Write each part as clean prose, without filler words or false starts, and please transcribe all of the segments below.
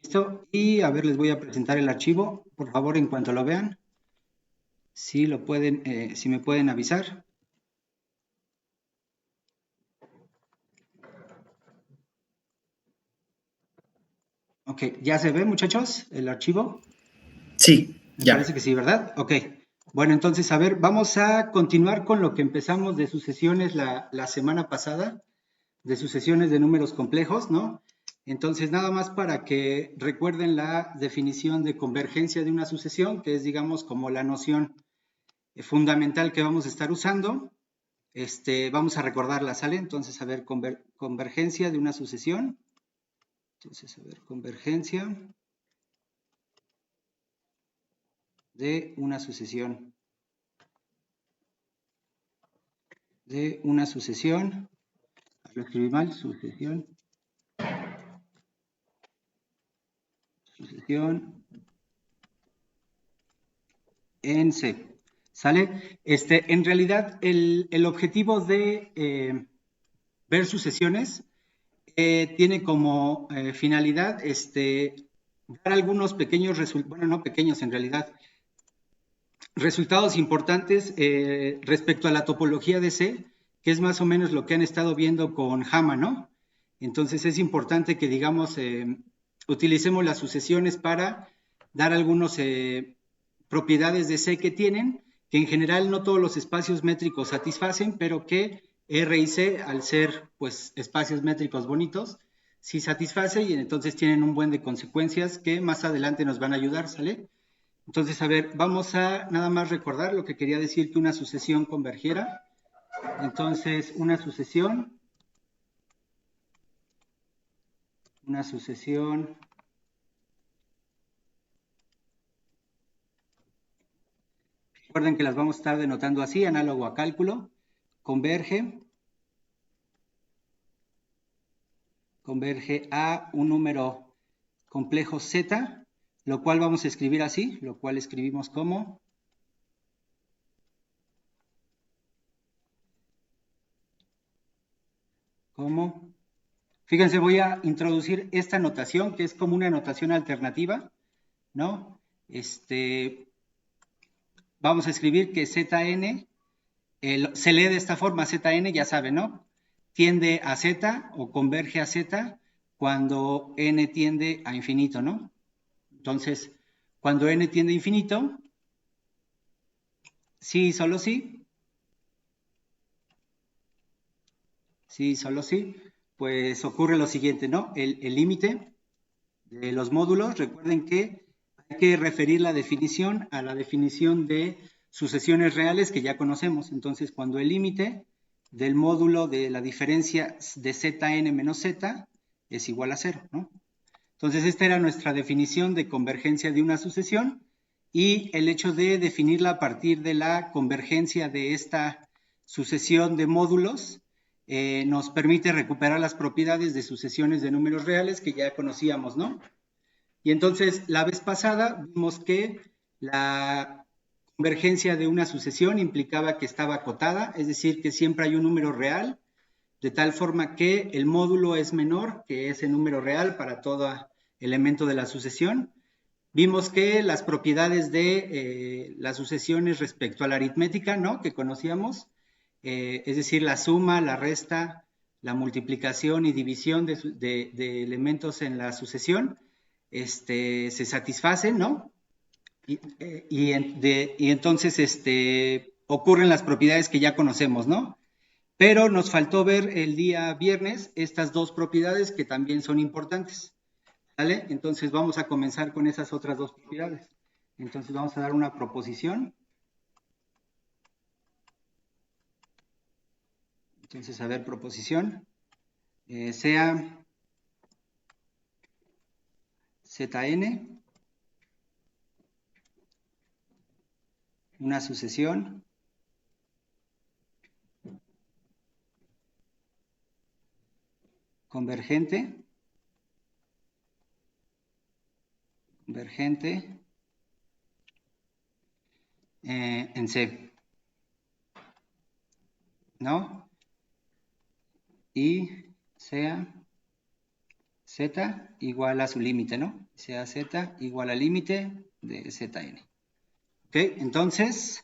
Listo. Y a ver, les voy a presentar el archivo. Por favor, en cuanto lo vean, si lo pueden, si me pueden avisar. Ok, ¿ya se ve, muchachos, el archivo? Sí, Me parece ya. que sí, ¿verdad? Ok. Bueno, entonces, a ver, vamos a continuar con lo que empezamos de sucesiones la semana pasada, de sucesiones de números complejos, ¿no? Entonces, nada más para que recuerden la definición de convergencia de una sucesión, que es, digamos, como la noción fundamental que vamos a estar usando. Vamos a recordarla, ¿sale? Entonces, a ver, convergencia de una sucesión. Entonces, a ver, convergencia de una sucesión. De una sucesión. Lo escribí mal, sucesión. Sucesión en C. ¿Sale? En realidad, el objetivo de ver sucesiones tiene como finalidad dar algunos pequeños resultados, bueno, no pequeños en realidad, resultados importantes respecto a la topología de C, que es más o menos lo que han estado viendo con Hama, ¿no? Entonces es importante que, digamos, utilicemos las sucesiones para dar algunas propiedades de C que tienen, que en general no todos los espacios métricos satisfacen, pero que R y C, al ser pues espacios métricos bonitos, sí satisface y entonces tienen un buen de consecuencias que más adelante nos van a ayudar, ¿sale? Entonces, a ver, vamos a nada más recordar lo que quería decir que una sucesión convergiera. Entonces, una sucesión, recuerden que las vamos a estar denotando así, análogo a cálculo, converge, converge a un número complejo Z, lo cual vamos a escribir así, lo cual escribimos como, fíjense, voy a introducir esta notación, que es como una notación alternativa, ¿no? Vamos a escribir que Zn se lee de esta forma, Zn, ya saben, ¿no? Tiende a Z o converge a Z cuando n tiende a infinito, ¿no? Entonces, cuando n tiende a infinito, sí, solo sí, solo sí, pues ocurre lo siguiente, ¿no? El límite de los módulos, recuerden que hay que referir la definición a la definición de sucesiones reales que ya conocemos. Entonces, cuando el límite del módulo de la diferencia de Zn menos Z es igual a 0, ¿no? Entonces, esta era nuestra definición de convergencia de una sucesión y el hecho de definirla a partir de la convergencia de esta sucesión de módulos nos permite recuperar las propiedades de sucesiones de números reales que ya conocíamos, ¿no? Y entonces, la vez pasada vimos que la convergencia de una sucesión implicaba que estaba acotada, es decir, que siempre hay un número real, de tal forma que el módulo es menor que ese número real para todo elemento de la sucesión. Vimos que las propiedades de las sucesiones respecto a la aritmética, ¿no? Que conocíamos, es decir, la suma, la resta, la multiplicación y división de elementos en la sucesión, se satisfacen, ¿no? Y entonces ocurren las propiedades que ya conocemos, ¿no? Pero nos faltó ver el día viernes estas dos propiedades que también son importantes, ¿vale? Entonces vamos a comenzar con esas otras dos propiedades. Entonces vamos a dar una proposición. Entonces, a ver, proposición. Sea Zn una sucesión convergente, convergente en C, ¿no? Y sea Z igual a su límite, ¿no? Sea Z igual al límite de Zn. ¿Ok? Entonces,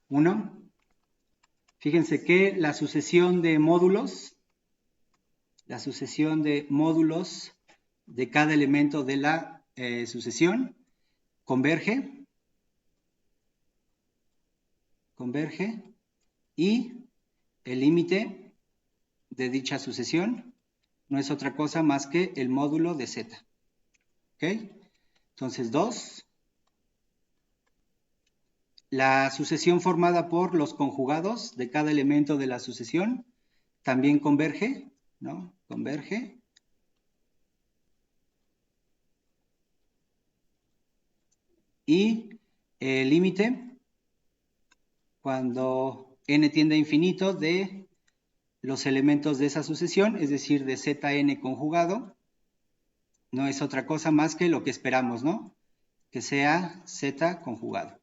uno, fíjense que la sucesión de módulos de cada elemento de la sucesión converge y el límite de dicha sucesión no es otra cosa más que el módulo de Z. ¿Ok? Entonces, 2. La sucesión formada por los conjugados de cada elemento de la sucesión también converge, ¿no? Converge. Y el límite, cuando n tiende a infinito, de los elementos de esa sucesión, es decir, de Zn conjugado, no es otra cosa más que lo que esperamos, ¿no? Que sea Z conjugado.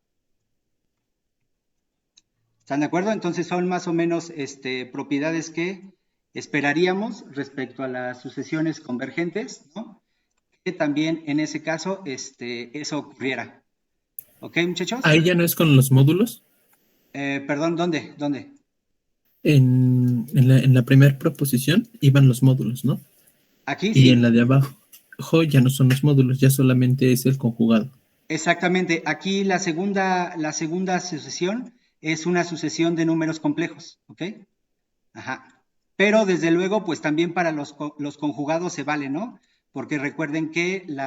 ¿Están de acuerdo? Entonces son más o menos propiedades que esperaríamos respecto a las sucesiones convergentes, ¿no? Que también en ese caso eso ocurriera. ¿Ok, muchachos? ¿Ahí ya no es con los módulos? Perdón, ¿dónde? En la primera proposición iban los módulos, ¿no? Aquí Y en sí. la de abajo ya no son los módulos, ya solamente es el conjugado. Exactamente. Aquí la segunda sucesión es una sucesión de números complejos, ¿ok? Ajá. Pero desde luego, pues también para los conjugados se vale, ¿no? Porque recuerden que el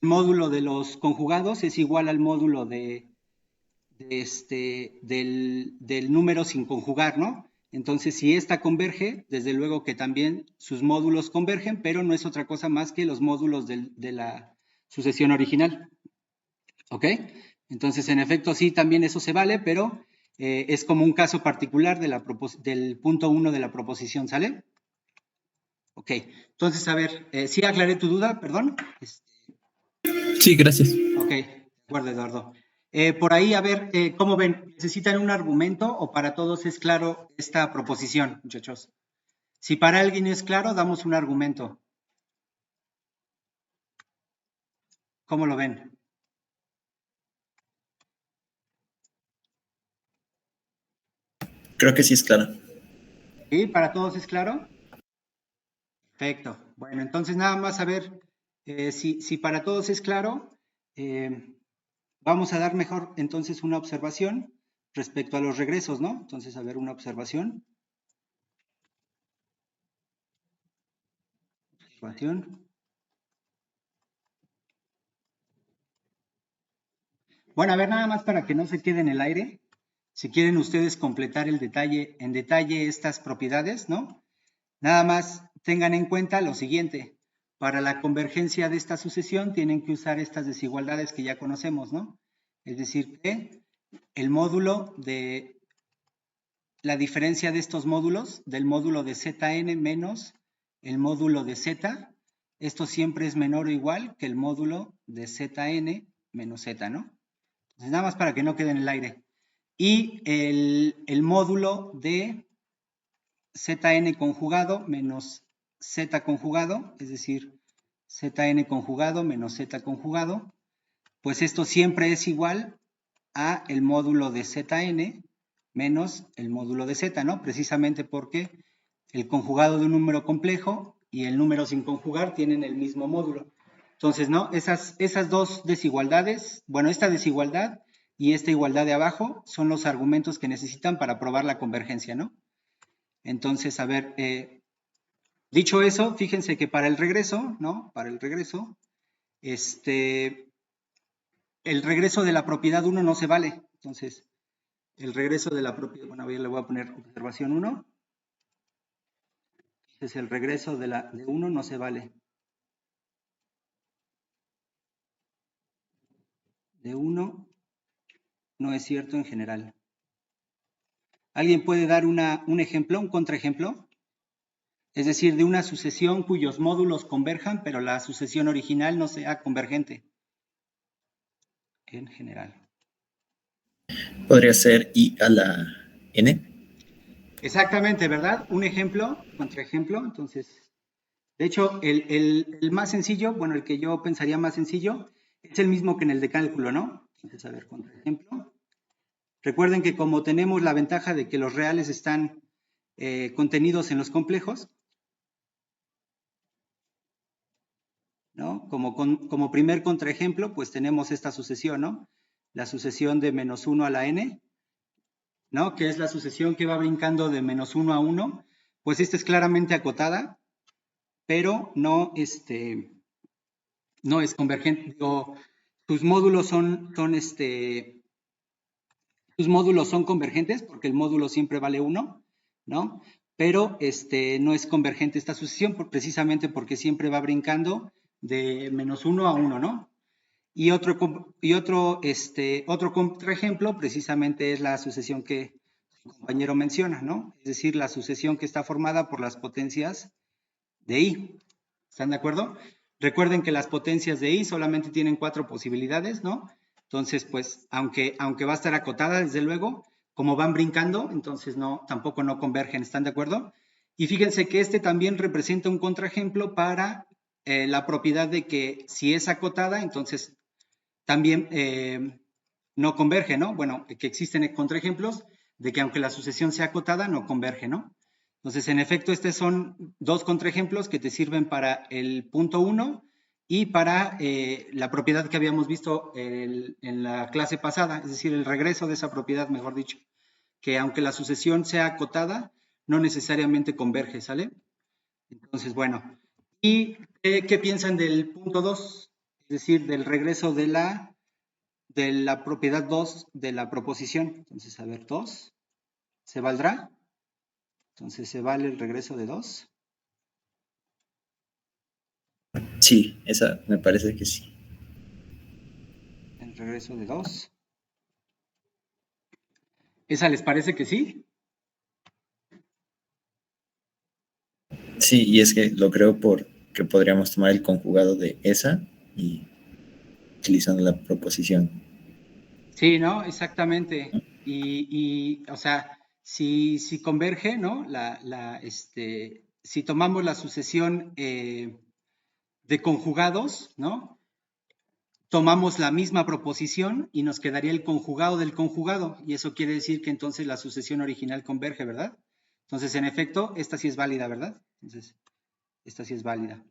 módulo de los conjugados es igual al módulo del número sin conjugar, ¿no? Entonces, si esta converge, desde luego que también sus módulos convergen, pero no es otra cosa más que los módulos de la sucesión original. ¿Ok? Entonces, en efecto, sí, también eso se vale, pero es como un caso particular del punto 1 de la proposición, ¿sale? Ok, entonces, a ver, sí aclaré tu duda, perdón. Sí, gracias. Ok, de acuerdo, Eduardo. Por ahí, a ver, ¿cómo ven? ¿Necesitan un argumento o para todos es claro esta proposición, muchachos? Si para alguien es claro, damos un argumento. ¿Cómo lo ven? Creo que sí es claro. ¿Sí? ¿Para todos es claro? Perfecto. Bueno, entonces nada más a ver si para todos es claro. Vamos a dar mejor entonces una observación respecto a los regresos, ¿no? Entonces, a ver, una observación. Bueno, a ver, nada más para que no se quede en el aire. Si quieren ustedes completar en detalle estas propiedades, ¿no? Nada más tengan en cuenta lo siguiente. Para la convergencia de esta sucesión tienen que usar estas desigualdades que ya conocemos, ¿no? Es decir, que el módulo de la diferencia de estos módulos, del módulo de Zn menos el módulo de Z, esto siempre es menor o igual que el módulo de Zn menos Z, ¿no? Entonces, nada más para que no quede en el aire. Y el módulo de Zn conjugado menos Z conjugado, es decir, Zn conjugado menos Z conjugado, pues esto siempre es igual a el módulo de Zn menos el módulo de Z, ¿no? Precisamente porque el conjugado de un número complejo y el número sin conjugar tienen el mismo módulo. Entonces, ¿no? Esas dos desigualdades, bueno, esta desigualdad y esta igualdad de abajo son los argumentos que necesitan para probar la convergencia, ¿no? Entonces, a ver, dicho eso, fíjense que para el regreso, ¿no? Para el regreso, el regreso de la propiedad 1 no se vale. Entonces, el regreso de la propiedad, bueno, a ver, le voy a poner observación 1. Entonces, el regreso de 1 no se vale. De 1 no es cierto en general. ¿Alguien puede dar un ejemplo, un contraejemplo? Es decir, de una sucesión cuyos módulos converjan, pero la sucesión original no sea convergente. En general. Podría ser I a la N. Exactamente, ¿verdad? Un ejemplo, contraejemplo. Entonces, de hecho, el más sencillo, bueno, el que yo pensaría más sencillo, es el mismo que en el de cálculo, ¿no? Entonces, a ver, contraejemplo. Recuerden que como tenemos la ventaja de que los reales están contenidos en los complejos, ¿no? Como primer contraejemplo, pues tenemos esta sucesión, ¿no? La sucesión de -1 a la n, ¿no? Que es la sucesión que va brincando de -1 a 1. Pues esta es claramente acotada, pero no, no es convergente. Digo, sus módulos son convergentes porque el módulo siempre vale 1, ¿no? Pero no es convergente esta sucesión precisamente porque siempre va brincando de -1 a 1, ¿no? Y otro contraejemplo precisamente es la sucesión que el compañero menciona, ¿no? Es decir, la sucesión que está formada por las potencias de i. ¿Están de acuerdo? Recuerden que las potencias de i solamente tienen 4 posibilidades, ¿no? Entonces, pues, aunque va a estar acotada, desde luego, como van brincando, entonces tampoco no convergen, ¿están de acuerdo? Y fíjense que también representa un contraejemplo para la propiedad de que si es acotada, entonces también no converge, ¿no? Bueno, que existen contraejemplos de que aunque la sucesión sea acotada, no converge, ¿no? Entonces, en efecto, estos son dos contraejemplos que te sirven para el punto 1 y para la propiedad que habíamos visto en la clase pasada, es decir, el regreso de esa propiedad, mejor dicho, que aunque la sucesión sea acotada, no necesariamente converge, ¿sale? Entonces, bueno, ¿y qué piensan del punto 2? Es decir, del regreso de la propiedad 2 de la proposición. Entonces, a ver, 2, ¿se valdrá? Entonces, ¿se vale el regreso de 2? Sí, esa me parece que sí. El regreso de 2. ¿Esa les parece que sí? Sí, y es que lo creo porque podríamos tomar el conjugado de esa y utilizando la proposición. Sí, ¿no? Exactamente. O sea, si converge, ¿no? Si tomamos la sucesión de conjugados, ¿no? Tomamos la misma proposición y nos quedaría el conjugado del conjugado, y eso quiere decir que entonces la sucesión original converge, ¿verdad? Entonces, en efecto, esta sí es válida, ¿verdad? Entonces, esta sí es válida.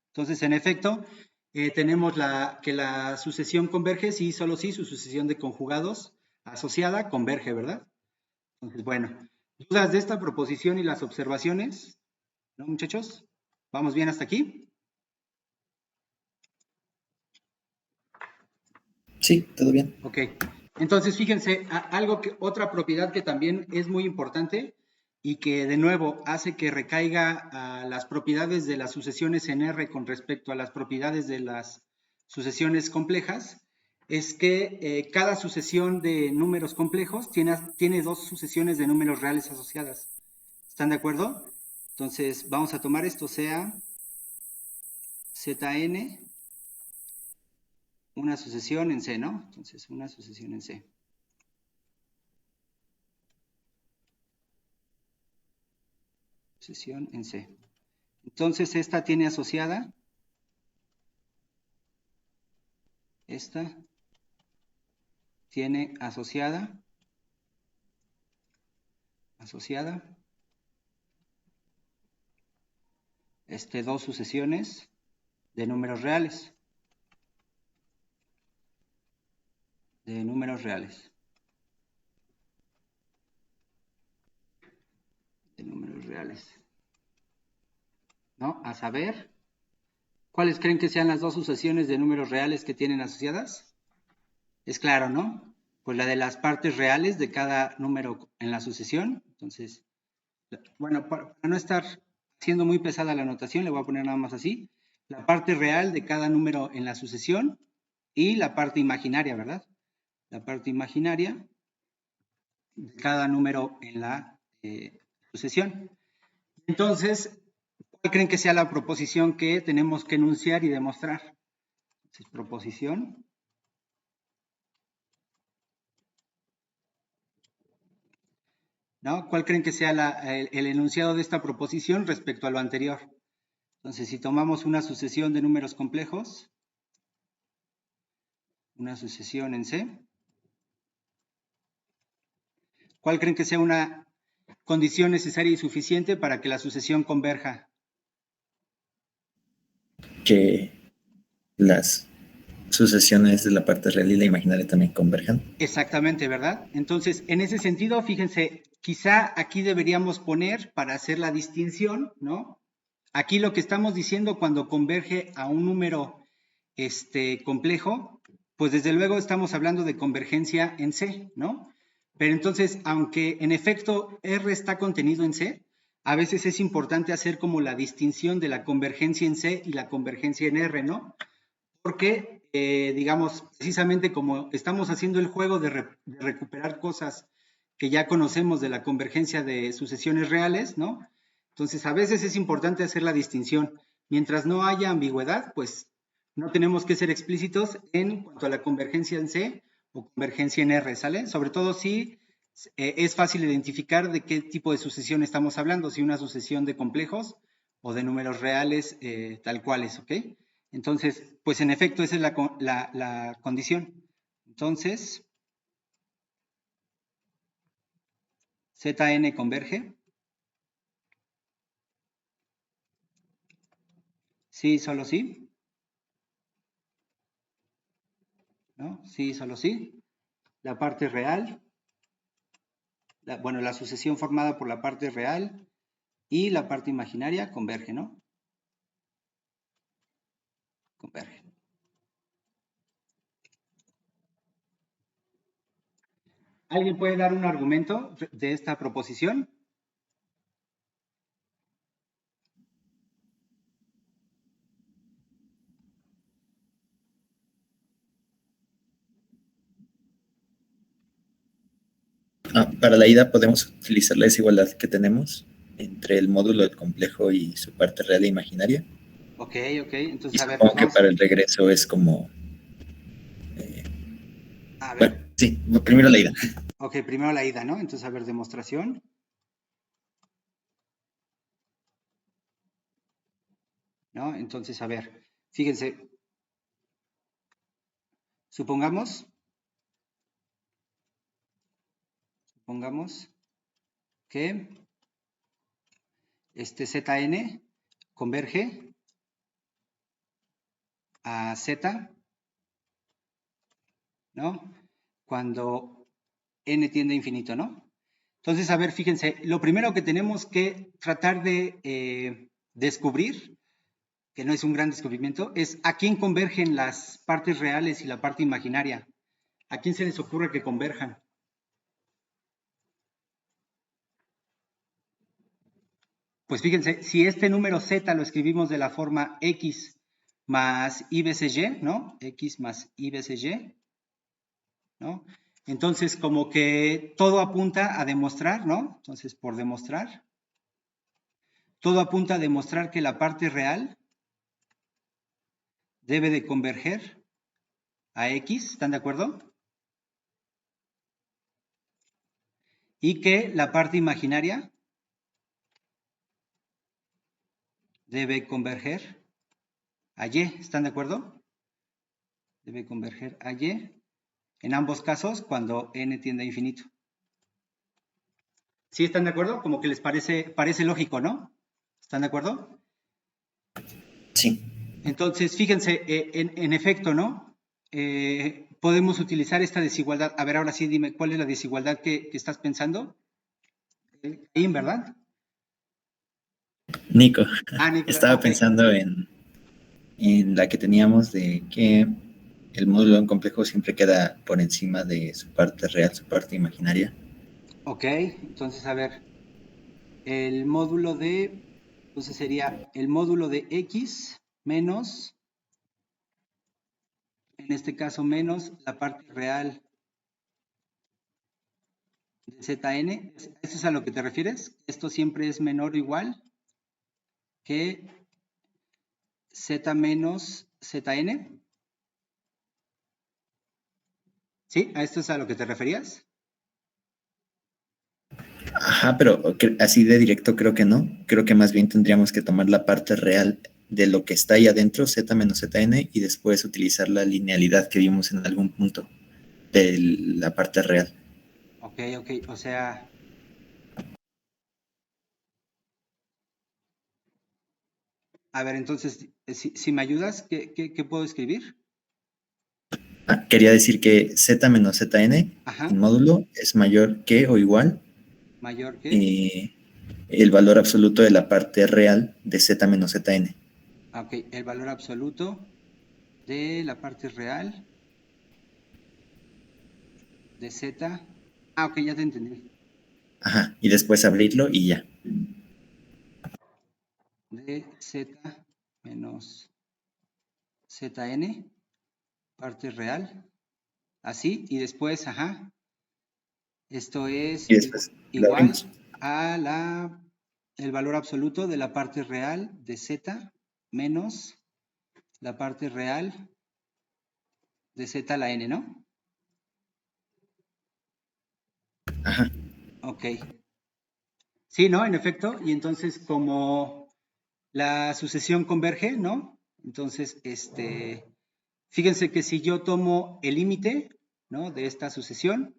Entonces, en efecto, tenemos que la sucesión converge, sí, solo sí, su sucesión de conjugados asociada converge, ¿verdad? Entonces, bueno, ¿dudas de esta proposición y las observaciones? ¿No, muchachos? ¿Vamos bien hasta aquí? Sí, todo bien. Ok. Entonces, fíjense, otra propiedad que también es muy importante y que de nuevo hace que recaiga a las propiedades de las sucesiones en R con respecto a las propiedades de las sucesiones complejas, es que cada sucesión de números complejos tiene dos sucesiones de números reales asociadas. ¿Están de acuerdo? Entonces, vamos a tomar esto, sea Zn, una sucesión en C, ¿no? Entonces, una sucesión en C. Sucesión en C. Entonces, esta tiene asociada, esta tiene asociada, dos sucesiones de números reales. ¿No? A saber, ¿cuáles creen que sean las dos sucesiones de números reales que tienen asociadas? Es claro, ¿no? Pues la de las partes reales de cada número en la sucesión. Entonces, bueno, para no estar siendo muy pesada la anotación, le voy a poner nada más así. La parte real de cada número en la sucesión y la parte imaginaria, ¿verdad? La parte imaginaria de cada número en la sucesión. Entonces, ¿cuál creen que sea la proposición que tenemos que enunciar y demostrar? Entonces, proposición. ¿no? ¿Cuál creen que sea el enunciado de esta proposición respecto a lo anterior? Entonces, si tomamos una sucesión de números complejos, una sucesión en C, ¿cuál creen que sea una condición necesaria y suficiente para que la sucesión converja? Que las sucesiones de la parte real y la imaginaria también converjan. Exactamente, ¿verdad? Entonces, en ese sentido, fíjense, quizá aquí deberíamos poner, para hacer la distinción, ¿no? Aquí lo que estamos diciendo cuando converge a un número complejo, pues desde luego estamos hablando de convergencia en C, ¿no? Pero entonces, aunque en efecto R está contenido en C, a veces es importante hacer como la distinción de la convergencia en C y la convergencia en R, ¿no? Porque, digamos, precisamente como estamos haciendo el juego de recuperar cosas que ya conocemos de la convergencia de sucesiones reales, ¿no? Entonces, a veces es importante hacer la distinción. Mientras no haya ambigüedad, pues no tenemos que ser explícitos en cuanto a la convergencia en C o convergencia en R, ¿sale? Sobre todo si es fácil identificar de qué tipo de sucesión estamos hablando, si una sucesión de complejos o de números reales tal cuales, ¿ok? Entonces, pues en efecto, esa es la condición. Entonces, Zn converge. Sí, solo sí. ¿No? Sí, solo sí. La parte real. Bueno, la sucesión formada por la parte real y la parte imaginaria converge, ¿no? Converge. ¿Alguien puede dar un argumento de esta proposición? Para la ida podemos utilizar la desigualdad que tenemos entre el módulo del complejo y su parte real e imaginaria. Ok, entonces Y a ver, supongo que vamos. para el regreso es como... A bueno, ver. sí, primero la ida. Ok, primero la ida, ¿no? Entonces, a ver, demostración. ¿No? Entonces, a ver, fíjense. Supongamos que este Zn converge a Z, ¿no? Cuando n tiende a infinito, ¿no? Entonces, a ver, fíjense, lo primero que tenemos que tratar de descubrir, que no es un gran descubrimiento, es a quién convergen las partes reales y la parte imaginaria. ¿A quién se les ocurre que converjan? Pues fíjense, si este número z lo escribimos de la forma x más i veces y, ¿no? X más i veces y, ¿no? Entonces, como que todo apunta a demostrar, ¿no? Entonces, por demostrar, todo apunta a demostrar que la parte real debe de converger a x, ¿están de acuerdo? Y que la parte imaginaria debe converger a y, ¿están de acuerdo? Debe converger a y en ambos casos cuando n tiende a infinito. ¿Sí están de acuerdo? Como que les parece lógico, ¿no? ¿Están de acuerdo? Sí. Entonces, fíjense, en efecto, ¿no? Podemos utilizar esta desigualdad. A ver, ahora sí, dime, ¿cuál es la desigualdad que estás pensando? Caín, ¿verdad? Nico, Nicolás, estaba ok. pensando en la que teníamos de que el módulo de un complejo siempre queda por encima de su parte real, su parte imaginaria. Ok, entonces, a ver, entonces sería el módulo de x menos, en este caso menos la parte real de Zn. ¿Eso es a lo que te refieres? ¿Esto siempre es menor o igual que Z menos Zn? ¿Sí? ¿A esto es a lo que te referías? Ajá, pero así de directo creo que no. Creo que más bien tendríamos que tomar la parte real de lo que está ahí adentro, z menos zn, y después utilizar la linealidad que vimos en algún punto de la parte real. Ok, o sea, a ver, entonces, si me ayudas, ¿qué puedo escribir? Quería decir que z menos zn Ajá, en módulo es mayor que o igual mayor que, eh, el valor absoluto de la parte real de z menos zn. ok, el valor absoluto de la parte real de z. Ok, ya te entendí. Ajá, y después abrirlo y ya. De z menos zn, parte real, así, y después, ajá, esto es Y después lo abrimos. igual a el valor absoluto de la parte real de z menos la parte real de z a la n, ¿no? Ajá, Ok. Sí, ¿no? En efecto. Y entonces, como la sucesión converge, ¿no? Entonces, fíjense que si yo tomo el límite, ¿no? De esta sucesión,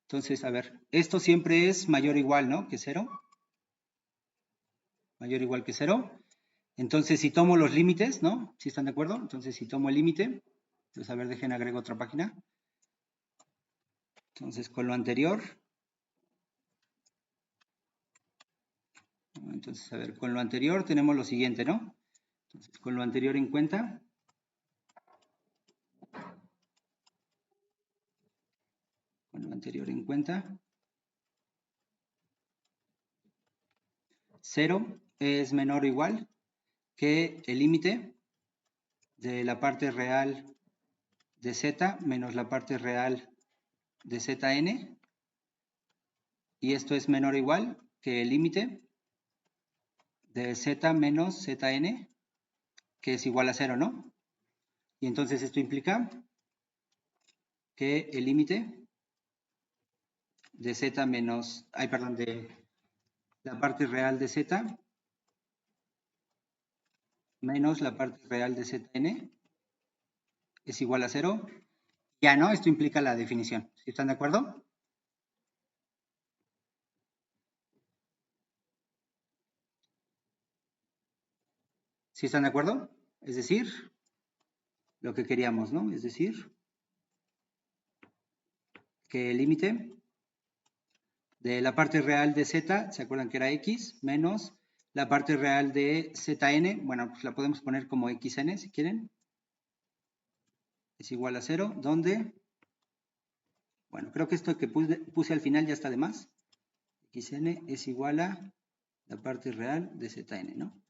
entonces, a ver, esto siempre es mayor o igual, ¿no? Que cero. Mayor o igual que cero. Entonces, si tomo los límites, ¿no? ¿Sí están de acuerdo? Entonces, si tomo el límite, entonces, a ver, dejen agrego otra página. Entonces, con lo anterior, entonces, a ver, con lo anterior tenemos lo siguiente, ¿no? Entonces, con lo anterior en cuenta, con lo anterior en cuenta, 0 es menor o igual que el límite de la parte real de z menos la parte real de zn, y esto es menor o igual que el límite de z menos zn, que es igual a 0, ¿no? Y entonces esto implica que el límite de z menos, perdón, de la parte real de z menos la parte real de zn es igual a 0. Ya, ¿no? Esto implica la definición. ¿Sí están de acuerdo? ¿Sí están de acuerdo? Es decir, lo que queríamos, ¿no? Es decir, que el límite de la parte real de z, ¿se acuerdan que era x? Menos la parte real de zn, bueno, pues la podemos poner como xn si quieren, es igual a 0, donde, bueno, creo que esto que puse al final ya está de más, xn es igual a la parte real de zn, ¿no?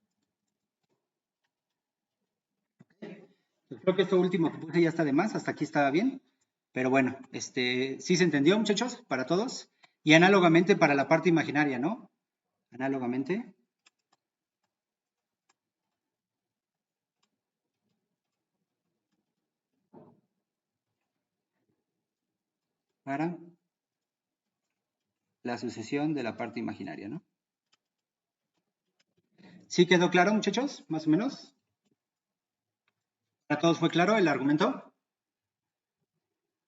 Pues creo que esto último que puse ya está de más, hasta aquí estaba bien, pero bueno, ¿sí se entendió, muchachos? Para todos, y análogamente para la parte imaginaria, ¿no? Análogamente. Para la sucesión de la parte imaginaria, ¿no? ¿Sí quedó claro, muchachos? Más o menos. ¿Para todos fue claro el argumento?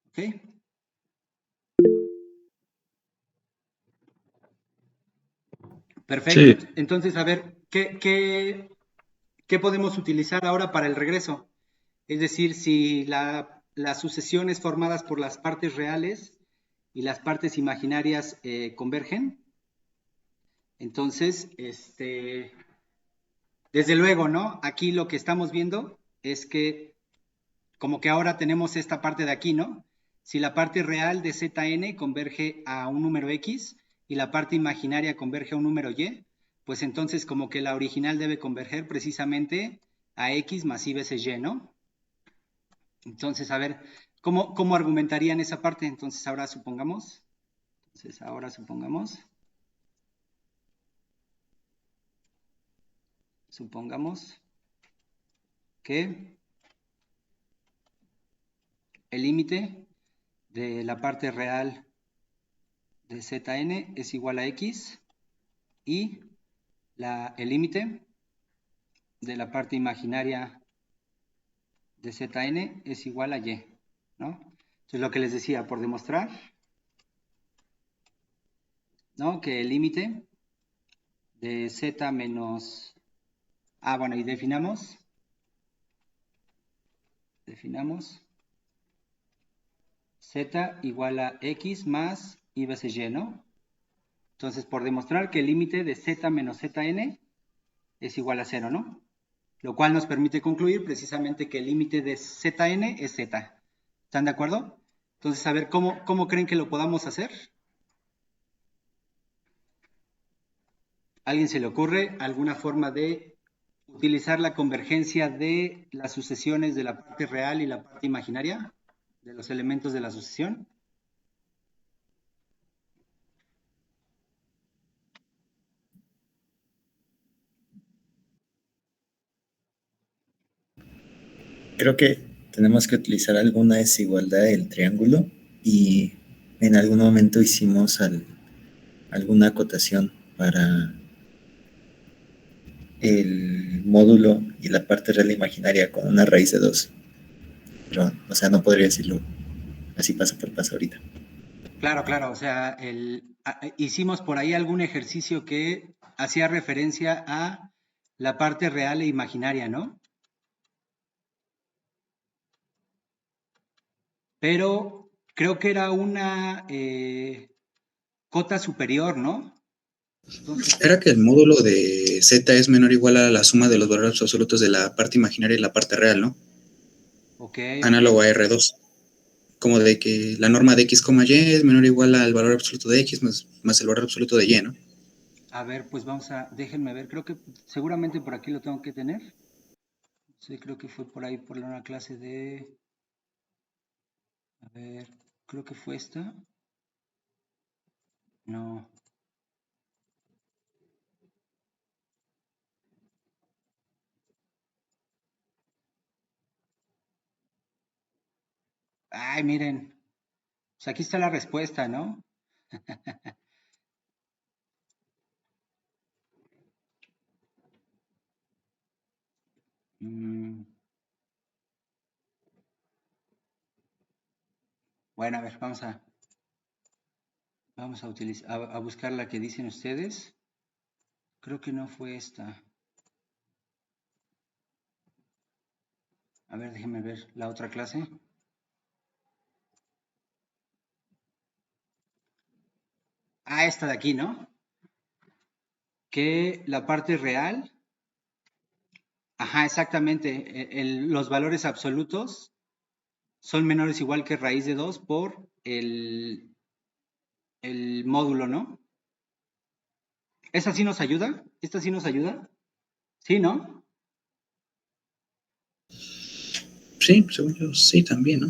¿Ok? Perfecto. Sí, Entonces, a ver, ¿qué podemos utilizar ahora para el regreso? Es decir, si las sucesiones formadas por las partes reales y las partes imaginarias convergen, entonces, desde luego, ¿no? Aquí lo que estamos viendo es que como que ahora tenemos esta parte de aquí, ¿no? Si la parte real de Zn converge a un número x y la parte imaginaria converge a un número y, pues entonces como que la original debe converger precisamente a x más y veces y, ¿no? Entonces, a ver, ¿cómo argumentarían esa parte? Entonces, ahora supongamos que el límite de la parte real de Zn es igual a X y el límite de la parte imaginaria de Zn es igual a Y, ¿no? Entonces lo que les decía, por demostrar, ¿no? Que el límite de Z menos... Ah, bueno, y definamos Z igual a X más I veces Y, ¿no? Entonces, por demostrar que el límite de Z menos Zn es igual a 0, ¿no? Lo cual nos permite concluir precisamente que el límite de Zn es Z. ¿Están de acuerdo? Entonces, a ver, ¿cómo creen que lo podamos hacer? ¿A alguien se le ocurre alguna forma de utilizar la convergencia de las sucesiones de la parte real y la parte imaginaria de los elementos de la sucesión? Creo que tenemos que utilizar alguna desigualdad del triángulo y en algún momento hicimos alguna acotación para el módulo y la parte real imaginaria con una raíz de 2. Pero, o sea, no podría decirlo así paso por paso ahorita. Claro, claro, o sea, hicimos por ahí algún ejercicio que hacía referencia a la parte real e imaginaria, ¿no? Pero creo que era una cota superior, ¿no? Entonces, Era que el módulo de Z es menor o igual a la suma de los valores absolutos de la parte imaginaria y la parte real, ¿no? ok. Análogo a R2. Como de que la norma de X, Y es menor o igual al valor absoluto de X más el valor absoluto de Y, ¿no? A ver, pues déjenme ver, creo que seguramente por aquí lo tengo que tener. Sí, creo que fue por ahí por una clase de... A ver, creo que fue esta. No. Ay, miren. Pues aquí está la respuesta, ¿no? Bueno, a ver, vamos a utilizar, a buscar la que dicen ustedes. Creo que no fue esta. A ver, déjenme ver la otra clase. Ah, esta de aquí, ¿no? Que la parte real, ajá, exactamente, los valores absolutos son menores igual que raíz de 2 por el módulo, ¿no? ¿Esta sí nos ayuda? ¿Esta sí nos ayuda? Sí, ¿no? Sí, según yo, sí, también, ¿no?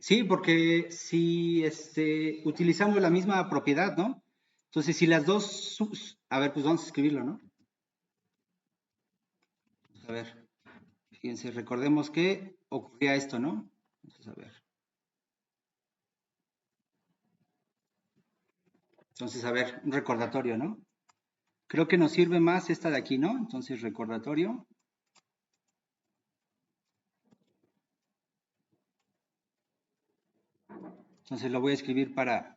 Sí, porque si utilizamos la misma propiedad, ¿no? Entonces, si las dos... A ver, pues vamos a escribirlo, ¿no? A ver, fíjense, recordemos que ocurría esto, ¿no? Entonces, a ver. Entonces, a ver, un recordatorio, ¿no? Creo que nos sirve más esta de aquí, ¿no? Entonces, recordatorio. Entonces, lo voy a escribir para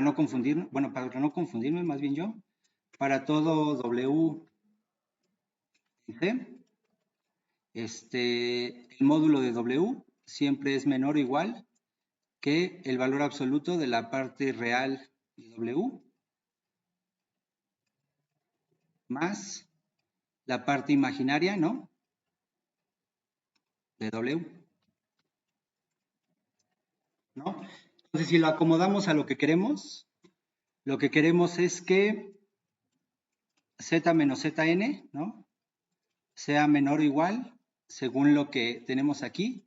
no confundirme, bueno, para no confundirme, más bien yo, para todo W y C, el módulo de W siempre es menor o igual que el valor absoluto de la parte real de W más la parte imaginaria, ¿no? De W, ¿no? Entonces, si lo acomodamos a lo que queremos es que Z menos Zn, ¿no? Sea menor o igual, según lo que tenemos aquí,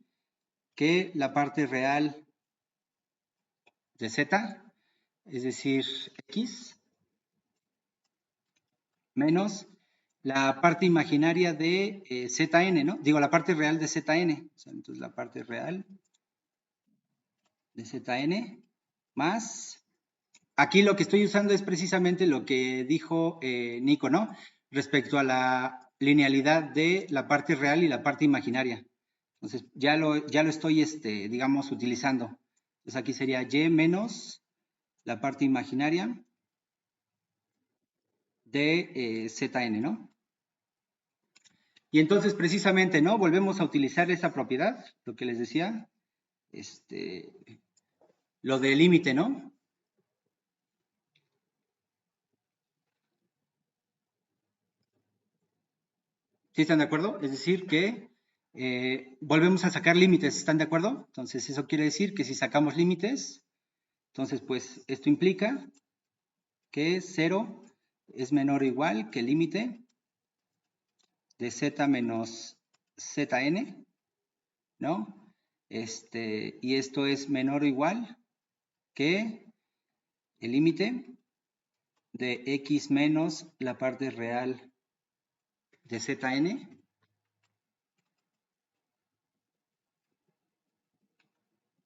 que la parte real de Z, es decir, X, menos la parte imaginaria de Zn, ¿no? Digo, la parte real de Zn. O sea, entonces la parte real de Zn más, aquí lo que estoy usando es precisamente lo que dijo Nico, ¿no? Respecto a la linealidad de la parte real y la parte imaginaria. Entonces, ya lo estoy, digamos, utilizando. Entonces, aquí sería y menos la parte imaginaria de Zn, ¿no? Y entonces, precisamente, ¿no? Volvemos a utilizar esa propiedad, lo que les decía, lo del límite, ¿no? ¿Sí están de acuerdo? Es decir, que volvemos a sacar límites, ¿están de acuerdo? Entonces, eso quiere decir que si sacamos límites, entonces, pues, esto implica que 0 es menor o igual que el límite de z menos zn, ¿no? Y esto es menor o igual que el límite de x menos la parte real de Zn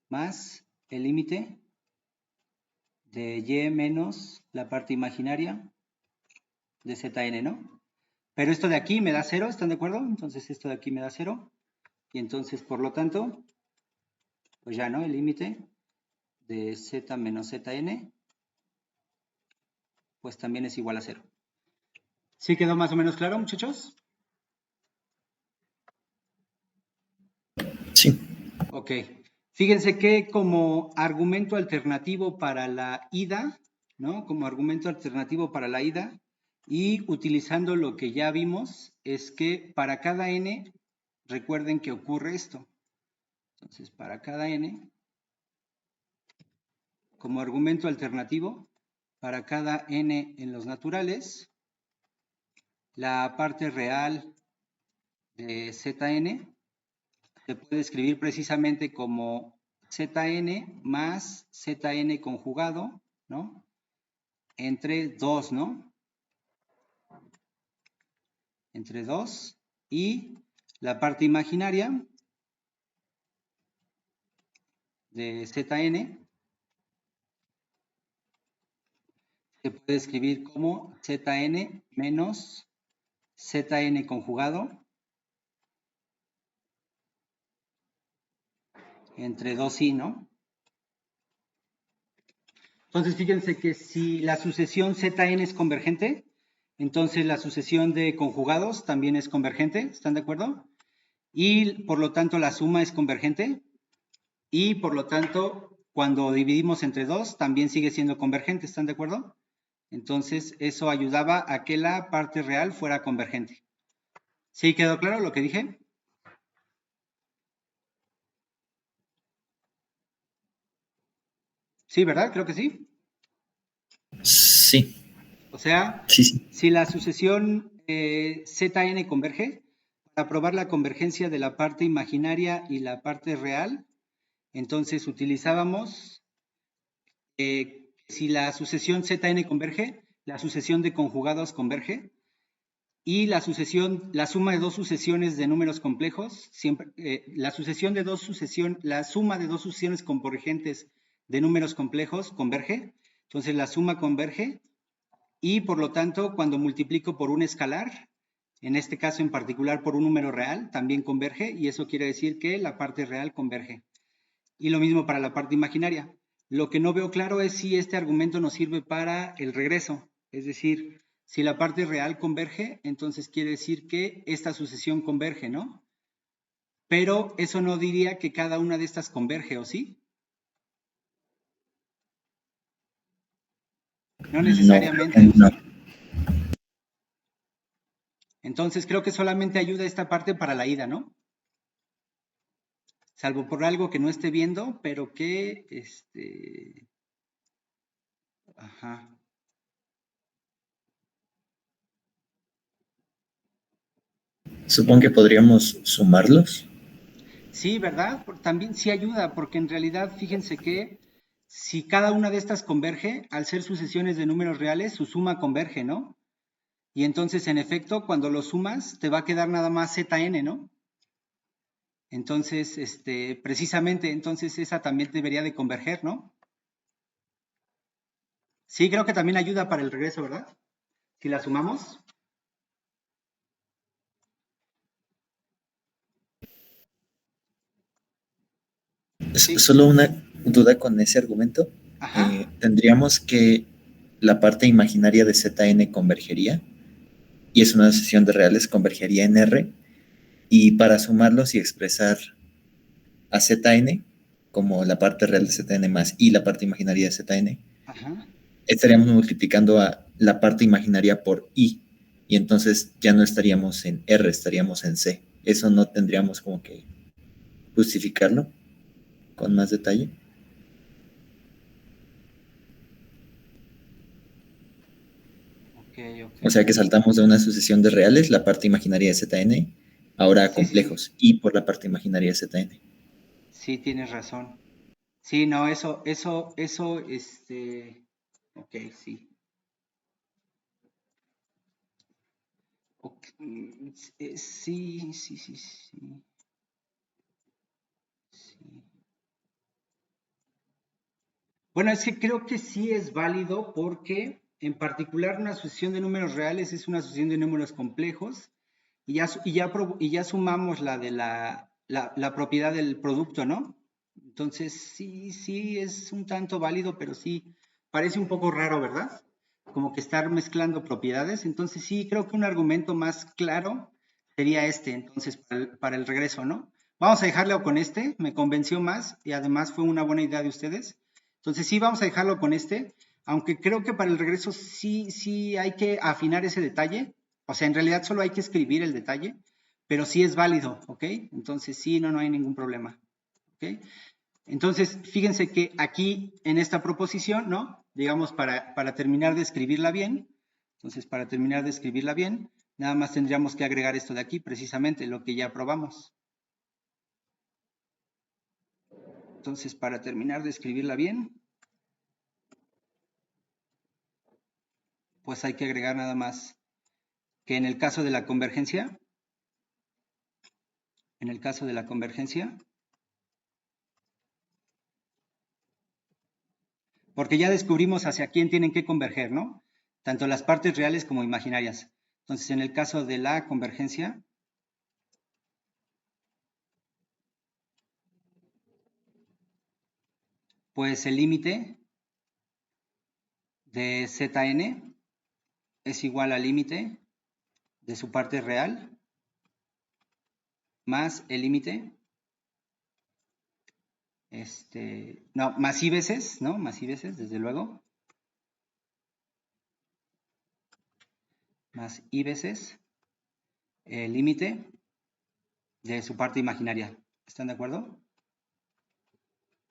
más el límite de y menos la parte imaginaria de Zn, ¿no? Pero esto de aquí me da 0, ¿están de acuerdo? Entonces esto de aquí me da 0. Y entonces, por lo tanto, pues ya, ¿no? El límite de z menos Zn, pues también es igual a 0. ¿Sí quedó más o menos claro, muchachos? Sí. Ok. Fíjense que como argumento alternativo para la ida, ¿no? Como argumento alternativo para la ida, y utilizando lo que ya vimos, es que para cada n, recuerden que ocurre esto. Entonces, para cada n, como argumento alternativo, para cada n en los naturales, la parte real de Zn se puede escribir precisamente como Zn más Zn conjugado, ¿no? Entre 2, ¿no? Entre 2 y la parte imaginaria de Zn se puede escribir como Zn menos Zn conjugado entre 2i, ¿no? Entonces, fíjense que si la sucesión Zn es convergente, entonces la sucesión de conjugados también es convergente, ¿están de acuerdo? Y por lo tanto la suma es convergente y por lo tanto cuando dividimos entre 2 también sigue siendo convergente, ¿están de acuerdo? Entonces eso ayudaba a que la parte real fuera convergente. ¿Sí quedó claro lo que dije? Sí, ¿verdad? Creo que sí. Sí. O sea, Sí. si la sucesión Zn converge, para probar la convergencia de la parte imaginaria y la parte real, entonces utilizábamos, si la sucesión Zn converge, la sucesión de conjugados converge, y la suma de dos sucesiones de números complejos, siempre, la suma de dos sucesiones convergentes de números complejos converge, entonces la suma converge, y por lo tanto, cuando multiplico por un escalar, en este caso en particular por un número real, también converge, y eso quiere decir que la parte real converge. Y lo mismo para la parte imaginaria. Lo que no veo claro es si este argumento nos sirve para el regreso, es decir, si la parte real converge, entonces quiere decir que esta sucesión converge, ¿no? Pero eso no diría que cada una de estas converge, ¿o sí? No necesariamente, No. Entonces creo que solamente ayuda esta parte para la ida, ¿no? Salvo por algo que no esté viendo, pero que, ajá. Supongo que podríamos sumarlos. Sí, ¿verdad? También sí ayuda, porque en realidad fíjense que si cada una de estas converge, al ser sucesiones de números reales, su suma converge, ¿no? Y entonces, en efecto, cuando lo sumas, te va a quedar nada más Zn, ¿no? Entonces, precisamente, entonces esa también debería de converger, ¿no? Sí, creo que también ayuda para el regreso, ¿verdad? Si la sumamos. Sí. Solo una duda con ese argumento. Ajá. Tendríamos que la parte imaginaria de Zn convergería, y es una sucesión de reales, convergería en R, y para sumarlos y expresar a Zn como la parte real de Zn más y la parte imaginaria de Zn, Ajá. estaríamos multiplicando a la parte imaginaria por I, y entonces ya no estaríamos en R, estaríamos en C. Eso no tendríamos como que justificarlo con más detalle. Ok. O sea que saltamos de una sucesión de reales, la parte imaginaria de Zn, ahora a Sí, complejos, y por la parte imaginaria de Zn. sí, tienes razón. Sí, no, ok, sí. Ok, sí. Bueno, es que creo que sí es válido porque en particular una sucesión de números reales es una sucesión de números complejos y ya sumamos la de la propiedad del producto, ¿no? Entonces sí es un tanto válido, pero sí parece un poco raro, ¿verdad? Como que estar mezclando propiedades. Entonces sí creo que un argumento más claro sería entonces para el regreso, ¿no? Vamos a dejarlo con me convenció más y además fue una buena idea de ustedes. Entonces sí, vamos a dejarlo con aunque creo que para el regreso sí hay que afinar ese detalle. O sea, en realidad solo hay que escribir el detalle, pero sí es válido, ¿ok? Entonces sí, no hay ningún problema, ¿ok? Entonces, fíjense que aquí en esta proposición, ¿no? Digamos, para terminar de escribirla bien, entonces para terminar de escribirla bien, nada más tendríamos que agregar esto de aquí, precisamente lo que ya probamos. Entonces, para terminar de escribirla bien, pues hay que agregar nada más que en el caso de la convergencia, porque ya descubrimos hacia quién tienen que converger, ¿no? Tanto las partes reales como imaginarias. Entonces, en el caso de la convergencia, pues el límite de Zn es igual al límite de su parte real más el límite, más i veces, ¿no? Más i veces, desde luego. Más i veces el límite de su parte imaginaria. ¿Están de acuerdo?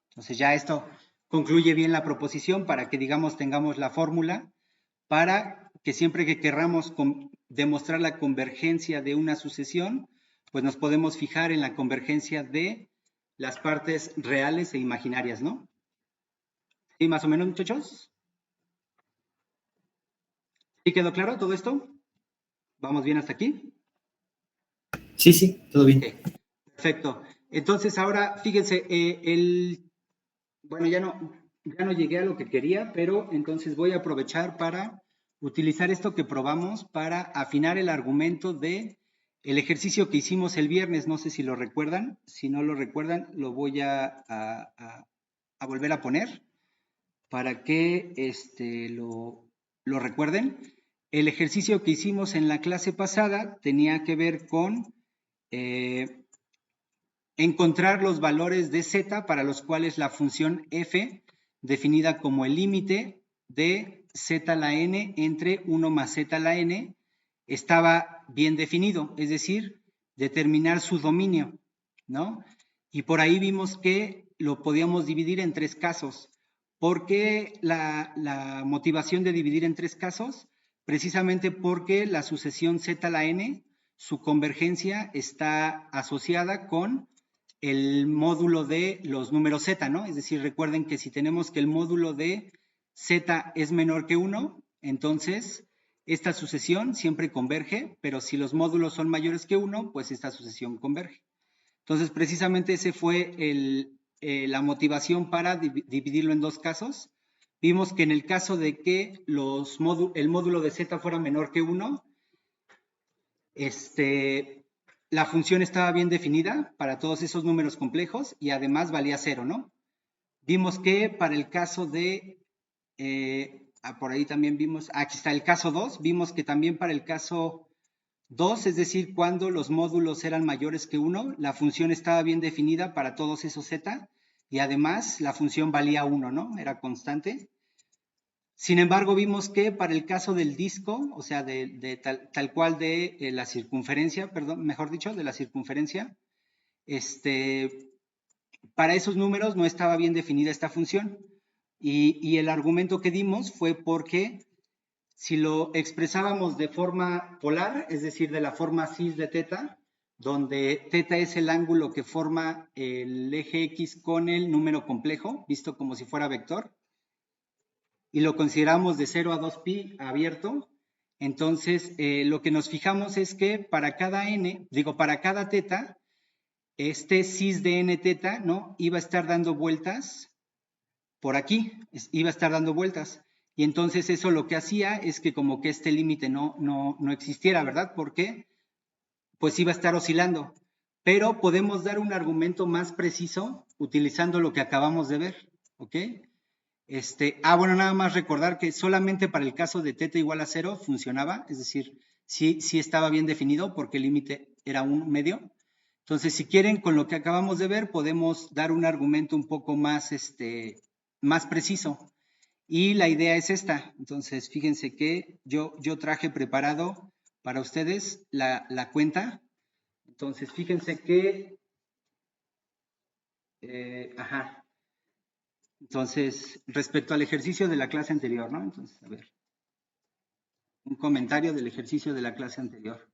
Entonces ya esto concluye bien la proposición para que, digamos, tengamos la fórmula para que siempre que querramos demostrar la convergencia de una sucesión, pues nos podemos fijar en la convergencia de las partes reales e imaginarias, ¿no? ¿Sí, más o menos, muchachos? ¿Sí quedó claro todo esto? ¿Vamos bien hasta aquí? Sí, todo bien. Okay, perfecto. Entonces ahora, fíjense, bueno, ya no llegué a lo que quería, pero entonces voy a aprovechar para utilizar esto que probamos para afinar el argumento de el ejercicio que hicimos el viernes. No sé si lo recuerdan. Si no lo recuerdan, lo voy a volver a poner para que lo recuerden. El ejercicio que hicimos en la clase pasada tenía que ver con encontrar los valores de z para los cuales la función f, definida como el límite de z a la n entre 1 más z a la n, estaba bien definido, es decir, determinar su dominio, ¿no? Y por ahí vimos que lo podíamos dividir en tres casos. ¿Por qué la motivación de dividir en tres casos? Precisamente porque la sucesión z a la n, su convergencia está asociada con el módulo de los números z, ¿no? Es decir, recuerden que si tenemos que el módulo de z es menor que 1, entonces esta sucesión siempre converge, pero si los módulos son mayores que 1, pues esta sucesión converge. Entonces, precisamente ese fue la motivación para dividirlo en dos casos. Vimos que en el caso de que el módulo de z fuera menor que 1, la función estaba bien definida para todos esos números complejos y además valía 0, ¿no? Vimos que para el caso de, por ahí también vimos, aquí está el caso 2, vimos que también para el caso 2, es decir, cuando los módulos eran mayores que 1, la función estaba bien definida para todos esos z y además la función valía 1, ¿no? Era constante. Sin embargo, vimos que para el caso del disco, o sea, tal cual de la circunferencia, perdón, mejor dicho, de la circunferencia, para esos números no estaba bien definida esta función. Y el argumento que dimos fue porque si lo expresábamos de forma polar, es decir, de la forma cis de teta, donde teta es el ángulo que forma el eje X con el número complejo, visto como si fuera vector, y lo consideramos de 0 a 2pi abierto, entonces lo que nos fijamos es que para cada para cada teta, este cis de n teta, ¿no? Iba a estar dando vueltas por aquí, iba a estar dando vueltas. Y entonces eso lo que hacía es que como que este límite no existiera, ¿verdad? Porque pues iba a estar oscilando. Pero podemos dar un argumento más preciso utilizando lo que acabamos de ver, ¿ok? Bueno, nada más recordar que solamente para el caso de teta igual a 0 funcionaba, es decir, sí estaba bien definido porque el límite era 1 medio. Entonces, si quieren, con lo que acabamos de ver, podemos dar un argumento un poco más, más preciso. Y la idea es esta. Entonces, fíjense que yo traje preparado para ustedes la cuenta. Entonces, fíjense que... Entonces, respecto al ejercicio de la clase anterior, ¿no? Entonces, a ver. Un comentario del ejercicio de la clase anterior.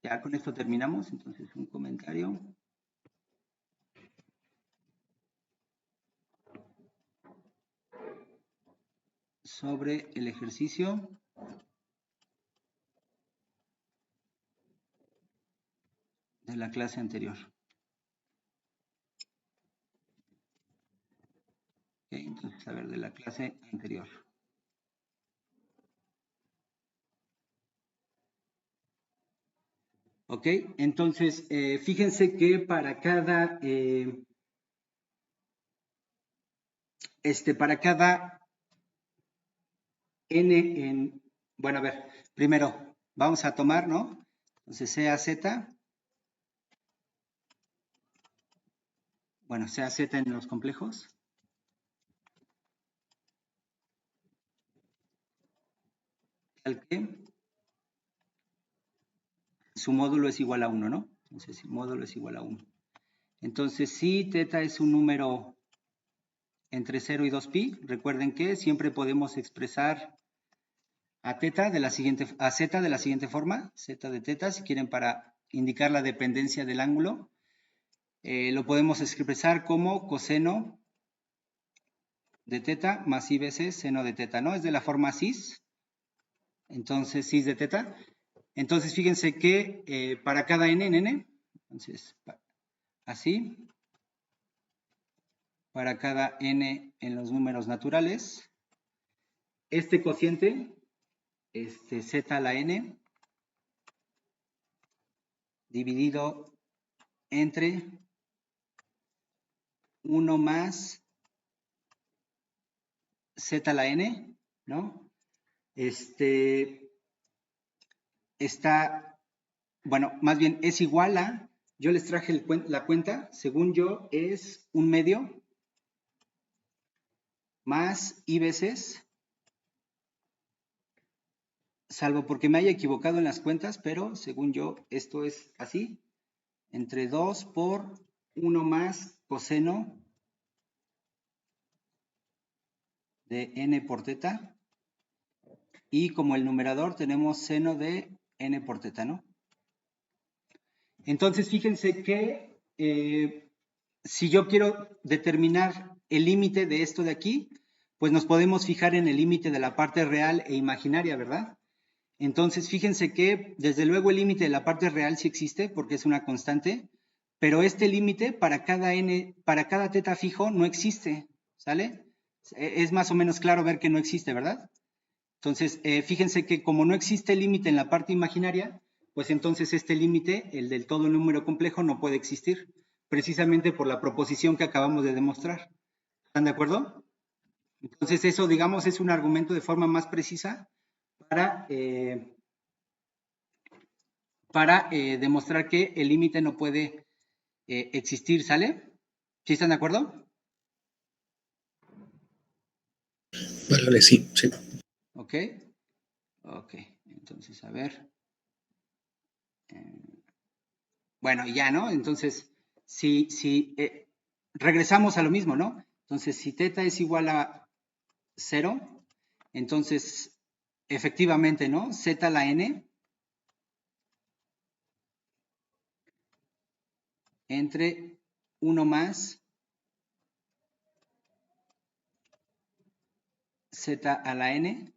Ya con esto terminamos. Entonces, un comentario. Sobre el ejercicio de la clase anterior. Okay, entonces, a ver, de la clase anterior. Ok, entonces, fíjense que para cada n bueno, a ver, primero vamos a tomar, ¿no? Entonces, sea z, bueno, sea z en los complejos. Tal que su módulo es igual a 1, ¿no? Entonces, si módulo es igual a 1. Entonces, si teta es un número entre 0 y 2pi, recuerden que siempre podemos expresar a z de la siguiente forma, z de teta, si quieren para indicar la dependencia del ángulo, lo podemos expresar como coseno de teta más i veces seno de teta, ¿no? Es de la forma cis, entonces cis de teta. Entonces, fíjense que para cada n, entonces, así, para cada n en los números naturales, este cociente, z a la n, dividido entre 1 más z a la n, ¿no? Está, bueno, más bien es igual a, yo les traje la cuenta, según yo es 1/2 más i veces, salvo porque me haya equivocado en las cuentas, pero según yo esto es así, entre 2 por 1 más coseno de n por teta, y como el numerador tenemos seno de n por teta, ¿no? Entonces, fíjense que si yo quiero determinar el límite de esto de aquí, pues nos podemos fijar en el límite de la parte real e imaginaria, ¿verdad? Entonces, fíjense que desde luego el límite de la parte real sí existe porque es una constante, pero este límite para cada teta fijo no existe, ¿sale? Es más o menos claro ver que no existe, ¿verdad? Entonces, fíjense que como no existe límite en la parte imaginaria, pues entonces este límite, el del todo número complejo, no puede existir, precisamente por la proposición que acabamos de demostrar. ¿Están de acuerdo? Entonces eso, digamos, es un argumento de forma más precisa para demostrar que el límite no puede existir, ¿sale? ¿Sí están de acuerdo? Vale, sí, sí. Ok. Ok, entonces, a ver. Bueno, y ya, ¿no? Entonces, si regresamos a lo mismo, ¿no? Entonces, si teta es igual a 0, entonces, efectivamente, ¿no? Z a la n entre 1 más Z a la n.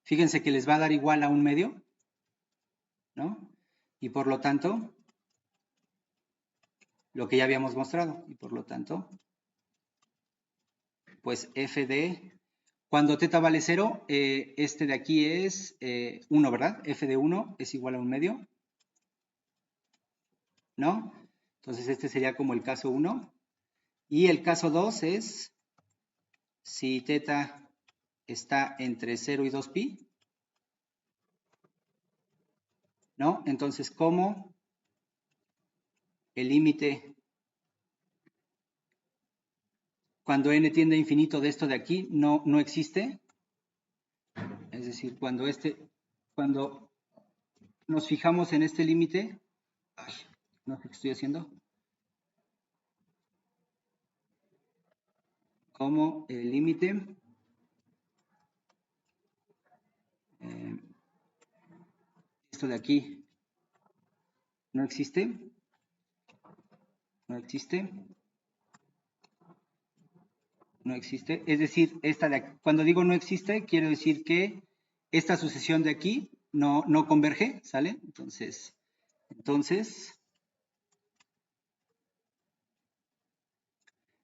Fíjense que les va a dar igual a 1/2, ¿no? Y por lo tanto, lo que ya habíamos mostrado, y por lo tanto, pues f de, cuando teta vale 0, este de aquí es 1, ¿verdad? F de 1 es igual a 1/2, ¿no? Entonces este sería como el caso 1. Y el caso 2 es si teta está entre 0 y 2pi, ¿no? Entonces, ¿cómo el límite cuando n tiende a infinito de esto de aquí no existe? Es decir, cuando nos fijamos en este límite, no sé qué estoy haciendo, como el límite esto de aquí no existe, no existe, no existe. Es decir, esta de aquí, cuando digo no existe, quiero decir que esta sucesión de aquí no converge, ¿sale? Entonces,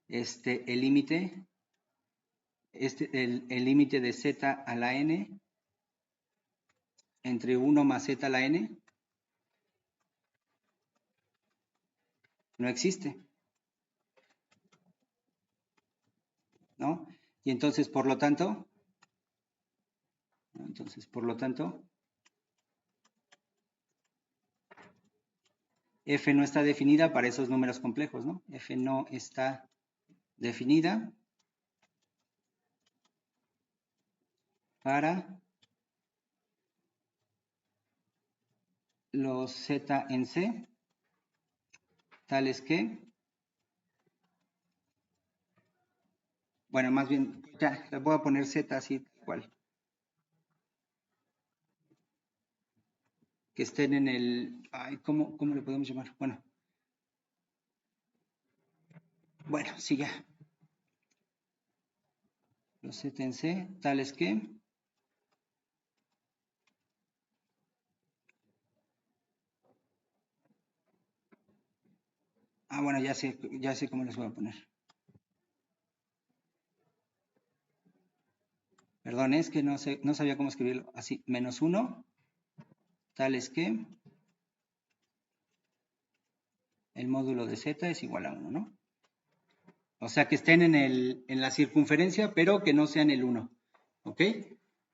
el límite, el límite de z a la n entre 1 más z a la n no existe, ¿no? Y entonces, por lo tanto, f no está definida para esos números complejos, ¿no? F no está definida para los z en C, tales que, bueno, más bien, ya, le voy a poner z así, igual. Que estén en el, ay, ¿cómo le podemos llamar? Bueno, sí, ya. Los z en C, tales que, bueno, ya sé cómo les voy a poner. Perdón, es que no sabía cómo escribirlo. Así, -1, tales que el módulo de z es igual a 1, ¿no? O sea, que estén en la circunferencia, pero que no sean el 1, ¿ok?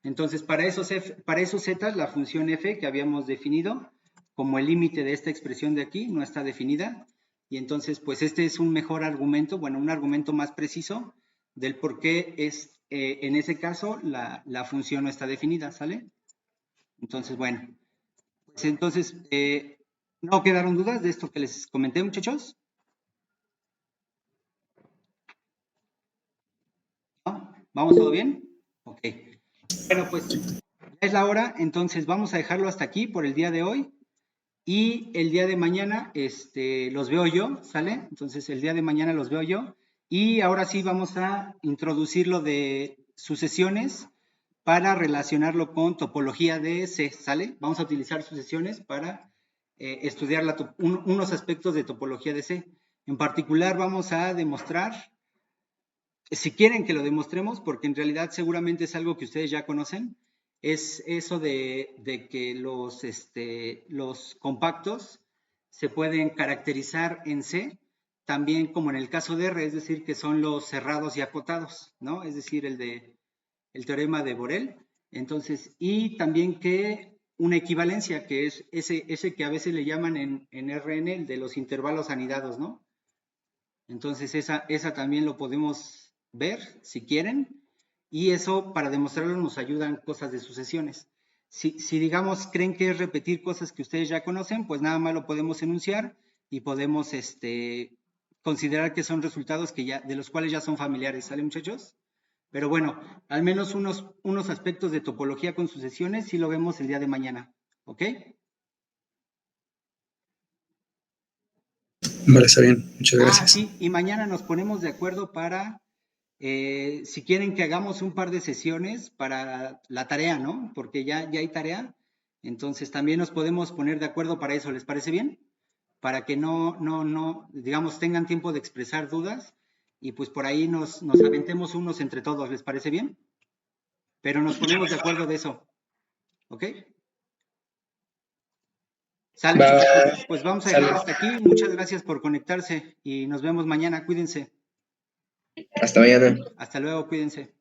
Entonces, para esos z, la función f que habíamos definido, como el límite de esta expresión de aquí, no está definida. Y entonces, pues este es un mejor argumento, bueno, un argumento más preciso del por qué es, en ese caso, la función no está definida, ¿sale? Entonces, bueno, pues entonces, ¿no quedaron dudas de esto que les comenté, muchachos? ¿No? ¿Vamos todo bien? Ok. Bueno, pues ya es la hora, entonces vamos a dejarlo hasta aquí por el día de hoy. Y el día de mañana los veo yo, ¿sale? Entonces el día de mañana los veo yo. Y ahora sí vamos a introducir lo de sucesiones para relacionarlo con topología de C, ¿sale? Vamos a utilizar sucesiones para estudiar unos aspectos de topología de C. En particular vamos a demostrar, si quieren que lo demostremos, porque en realidad seguramente es algo que ustedes ya conocen, es eso de que los compactos se pueden caracterizar en C, también como en el caso de R, es decir, que son los cerrados y acotados, ¿no? Es decir, el teorema de Borel. Entonces, y también que una equivalencia, que es ese que a veces le llaman en RN, el de los intervalos anidados, ¿no? Entonces, esa también lo podemos ver, si quieren, y eso, para demostrarlo, nos ayudan cosas de sucesiones. Si digamos, creen que es repetir cosas que ustedes ya conocen, pues nada más lo podemos enunciar y podemos considerar que son resultados de los cuales ya son familiares, ¿sale, muchachos? Pero bueno, al menos unos aspectos de topología con sucesiones sí lo vemos el día de mañana, ¿ok? Vale, está bien. Muchas gracias. Sí, y mañana nos ponemos de acuerdo para, si quieren que hagamos un par de sesiones para la tarea, ¿no? Porque ya hay tarea, entonces también nos podemos poner de acuerdo para eso, ¿les parece bien? Para que digamos, tengan tiempo de expresar dudas y pues por ahí nos aventemos unos entre todos, ¿les parece bien? Pero nos ponemos de acuerdo de eso, ¿ok? Sale, pues vamos a dejar hasta aquí. Muchas gracias por conectarse y nos vemos mañana. Cuídense. Hasta mañana. Hasta luego, cuídense.